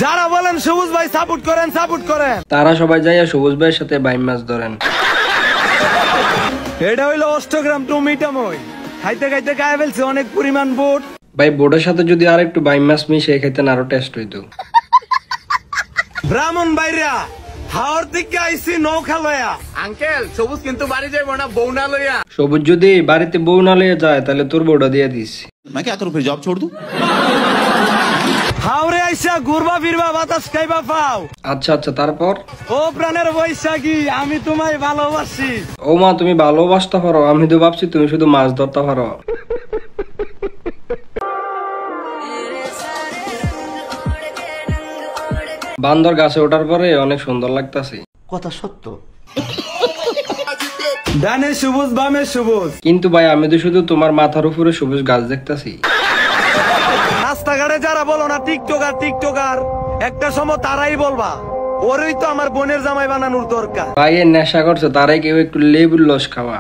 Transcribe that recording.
যারা বলেন সবুজ ভাই সাপোর্ট করেন তারা সবাই যাইয়া সবুজ ভাইয়ের সাথে বাইম মাছ ধরেন। এটা হইলো অষ্টগ্রাম টু মিটামই, খাইতে খাইতে গায়ে ফেলছে অনেক পরিমাণ বোট। ভাই বোটের সাথে যদি আর একটু বাইম মাছ মিশিয়ে খাইতেন আরো টেস্ট হইতো। ব্রাহ্মণ বাইরা হাওর থেকে আইসি নৌকা লয়া। আঙ্কেল সবুজ কিন্তু বাড়ি যাইবো না, বউ না লইয়া। সবুজ যদি বাড়িতে বউ না লইয়া যায় তাহলে তোর বউটা দিয়ে দিস। मैं क्या करूं फिर, जॉब छोड़ दूं? হাওরে আইসা ঘুরবা ফিরবা বাতাস খাইবা পাও। আচ্ছা তারপর? ও প্রাণের বৈশাখী আমি তোমায় ভালোবাসি। ও মা তুমি ভালোবাসতে পারো, আমি তো ভাবছি তুমি শুধু মাছ ধরতে পারো। বান্দর গাছে ওঠার পরে অনেক সুন্দর লাগতাছে। কথা সত্য। ডানে সবুজ বামে সবুজ, কিন্তু ভাই আমি তো শুধু তোমার মাথার উপরে সবুজ গাছ দেখতাছি। রাস্তাঘাটে যারা বলো না টিকটকার একটা সময় তারাই বলবা ওরই তো আমার বোনের জামাই বানানোর দরকার। ভাই এর নেশা করছে, তারাই কেউ একটু লেবুর রস খাওয়া।